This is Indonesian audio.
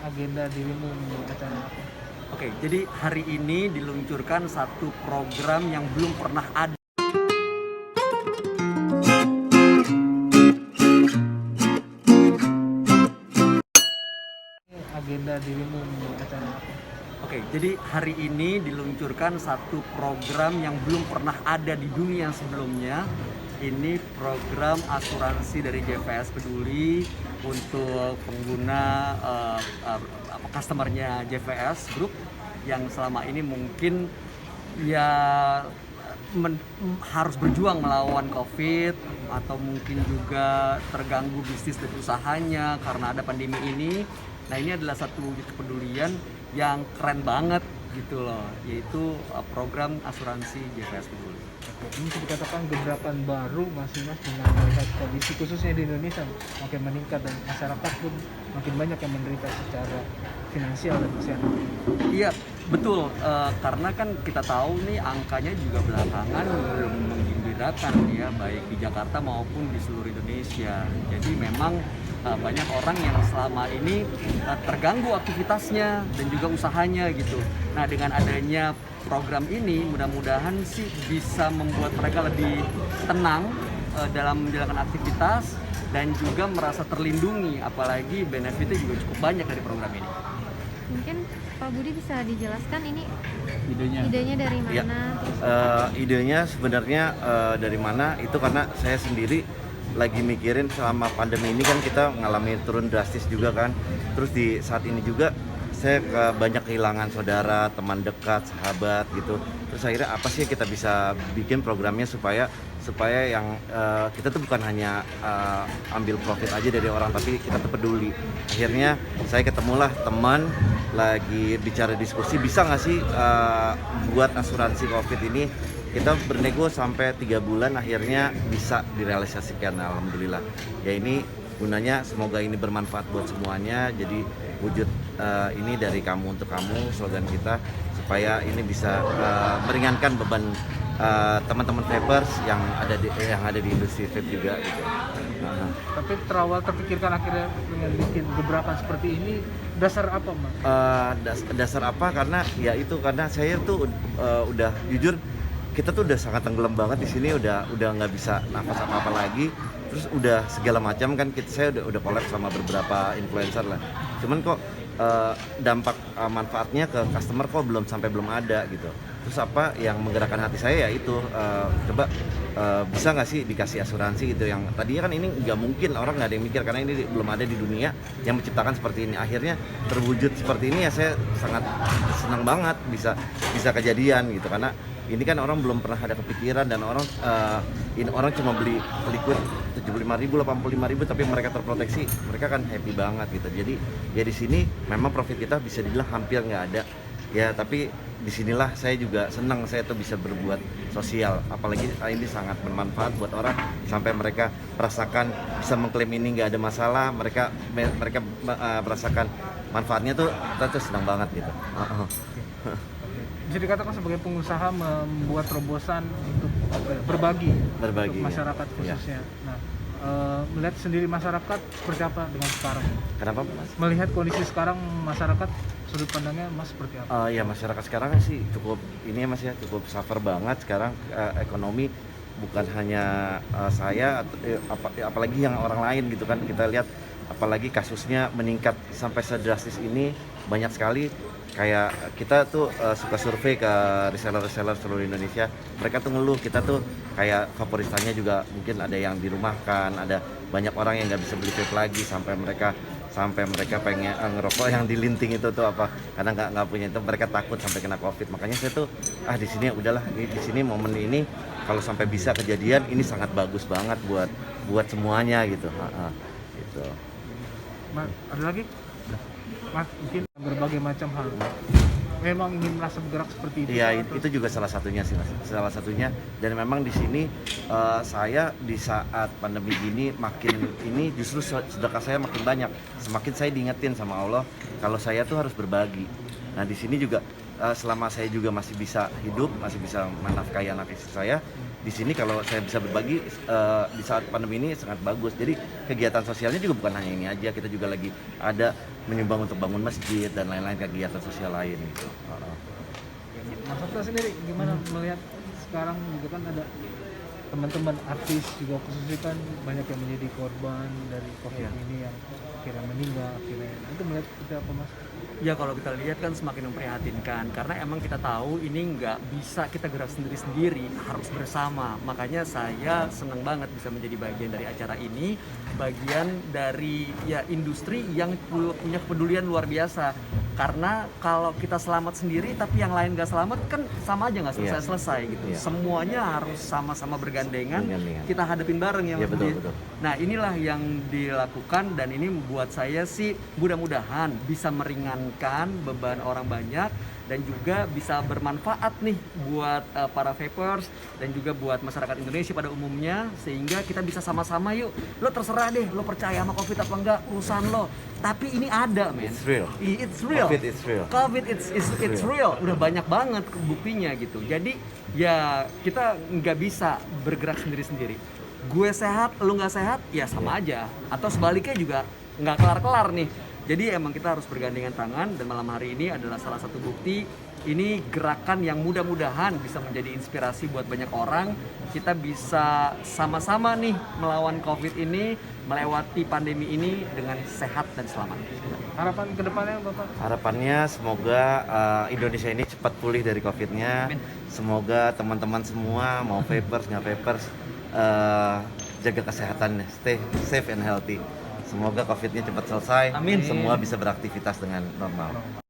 agenda dirimu menurut acara apa? Oke, jadi hari ini diluncurkan satu program yang belum pernah ada. Agenda dirimu menurut acara apa? Oke, jadi hari ini diluncurkan satu program yang belum pernah ada di dunia sebelumnya. Ini program asuransi dari JVS Peduli untuk pengguna customernya JVS Group yang selama ini mungkin ya harus berjuang melawan COVID atau mungkin juga terganggu bisnis dan usahanya karena ada pandemi ini. Nah, ini adalah satu wujud kepedulian yang keren banget gitu loh, yaitu program asuransi JVS Peduli. Ini bisa dikatakan gebrakan baru Mas dengan melihat kondisi khususnya di Indonesia makin meningkat dan masyarakat pun makin banyak yang menderita secara finansial dan kesehatan. Iya, betul. Karena kan kita tahu nih angkanya juga belakangan belum menggembirakan ya, baik di Jakarta maupun di seluruh Indonesia. Jadi memang banyak orang yang selama ini terganggu aktivitasnya dan juga usahanya gitu. Nah, dengan adanya program ini mudah-mudahan sih bisa membuat mereka lebih tenang dalam menjalankan aktivitas dan juga merasa terlindungi, apalagi benefitnya juga cukup banyak dari program ini. Mungkin Pak Budi bisa dijelaskan ini Idenya. idenya dari mana? Ya, idenya sebenarnya dari mana itu karena saya sendiri lagi mikirin selama pandemi ini kan kita mengalami turun drastis juga kan. Terus di saat ini juga saya banyak kehilangan saudara, teman dekat, sahabat gitu. Terus akhirnya apa sih kita bisa bikin programnya supaya yang kita tuh bukan hanya ambil profit aja dari orang, tapi kita tuh peduli. Akhirnya saya ketemulah teman lagi bicara diskusi, bisa nggak sih buat asuransi COVID ini kita bernego sampai 3 bulan, akhirnya bisa direalisasikan, alhamdulillah. Ya ini gunanya semoga ini bermanfaat buat semuanya, jadi wujud ini dari kamu untuk kamu, slogan kita, supaya ini bisa meringankan beban teman-teman vapers yang ada di industri vape juga gitu. Tapi terawal terpikirkan akhirnya dengan bikin gebrakan seperti ini, dasar apa Mas? Dasar apa? Karena ya itu, karena saya tuh udah jujur, kita tuh udah sangat tenggelam banget di sini, udah nggak bisa nafas apa lagi. Terus udah segala macam kan, saya udah collab sama beberapa influencer lah. Cuman kok dampak manfaatnya ke customer kok belum ada gitu. Terus apa yang menggerakkan hati saya ya itu coba bisa nggak sih dikasih asuransi gitu, yang tadinya kan ini nggak mungkin, orang nggak ada yang mikir karena ini belum ada di dunia yang menciptakan seperti ini. Akhirnya terwujud seperti ini ya, saya sangat senang banget bisa kejadian gitu, karena ini kan orang belum pernah ada kepikiran, dan orang cuma beli liquid 75.000, 85.000 tapi mereka terproteksi, mereka kan happy banget gitu. Jadi ya di sini memang profit kita bisa dibilang hampir nggak ada ya, tapi disinilah saya juga senang, saya tuh bisa berbuat sosial, apalagi ini sangat bermanfaat buat orang sampai mereka merasakan bisa mengklaim ini nggak ada masalah, mereka merasakan manfaatnya tuh, kita tuh senang banget gitu. Bisa dikatakan sebagai pengusaha membuat terobosan untuk berbagi untuk masyarakat ya. khususnya. Nah, melihat sendiri masyarakat seperti apa dengan sekarang? Kenapa Mas? Melihat kondisi sekarang masyarakat, sudut pandangnya Mas seperti apa? Ya masyarakat sekarang sih cukup ini ya Mas ya, cukup suffer banget sekarang, ekonomi bukan hanya saya apalagi yang orang lain gitu kan. Kita lihat apalagi kasusnya meningkat sampai sedrastis ini, banyak sekali. Kayak kita tuh suka survei ke reseller seluruh Indonesia, mereka tuh ngeluh kita tuh kayak favoritanya juga mungkin ada yang dirumahkan, ada banyak orang yang nggak bisa beli vape lagi, sampai mereka pengen ngerokok yang dilinting itu tuh apa, karena nggak punya itu, mereka takut sampai kena COVID. Makanya saya tuh di sini udahlah, di sini momen ini kalau sampai bisa kejadian ini sangat bagus banget buat semuanya gitu. Gitu. Mas, ada lagi? Mas, mungkin berbagai macam hal. Memang ingin merasa bergerak seperti itu. Iya, itu juga salah satunya sih Mas. Salah satunya, dan memang di sini saya di saat pandemi gini makin ini justru sedekah saya makin banyak. Semakin saya diingetin sama Allah kalau saya tuh harus berbagi. Nah, di sini juga selama saya juga masih bisa hidup, masih bisa menafkahi anak istri saya, di sini kalau saya bisa berbagi di saat pandemi ini sangat bagus. Jadi kegiatan sosialnya juga bukan hanya ini aja, kita juga lagi ada menyumbang untuk bangun masjid dan lain-lain kegiatan sosial lain gitu. Mas Okta sendiri gimana melihat sekarang juga kan ada teman-teman artis juga khususnya kan banyak yang menjadi korban dari COVID Iya. ini yang akhirnya meninggal akhirnya itu melihat seperti apa Mas? Ya kalau kita lihat kan semakin memprihatinkan karena emang kita tahu ini nggak bisa kita gerak sendiri-sendiri, harus bersama. Makanya saya senang banget bisa menjadi bagian dari acara ini, bagian dari ya industri yang punya kepedulian luar biasa. Karena kalau kita selamat sendiri tapi yang lain nggak selamat kan sama aja nggak selesai-selesai gitu. Iya. Semuanya harus sama-sama bergandengan, Bergandengan. kita hadapin bareng ya Iya, Mas betul, Budi. betul. Nah inilah yang dilakukan dan ini membuat saya sih mudah-mudahan bisa meringankan beban orang banyak dan juga bisa bermanfaat nih buat para vapers dan juga buat masyarakat Indonesia pada umumnya sehingga kita bisa sama-sama yuk, lo terserah deh lo percaya sama COVID apa enggak urusan lo, tapi ini ada men. It's real. It's real. COVID is real. COVID it's real. Udah banyak banget buktinya gitu. Jadi ya kita nggak bisa bergerak sendiri-sendiri. Gue sehat, lu nggak sehat, ya sama aja. Atau sebaliknya juga nggak kelar-kelar nih. Jadi emang kita harus bergandengan tangan dan malam hari ini adalah salah satu bukti. Ini gerakan yang mudah-mudahan bisa menjadi inspirasi buat banyak orang. Kita bisa sama-sama nih melawan COVID ini, melewati pandemi ini dengan sehat dan selamat. Harapan kedepannya Bapak? Harapannya semoga Indonesia ini cepat pulih dari COVID-nya. Amin. Semoga teman-teman semua mau vapers nggak vapers jaga kesehatan, stay safe and healthy. Semoga COVID-nya cepat selesai. Amin. Semua bisa beraktivitas dengan normal.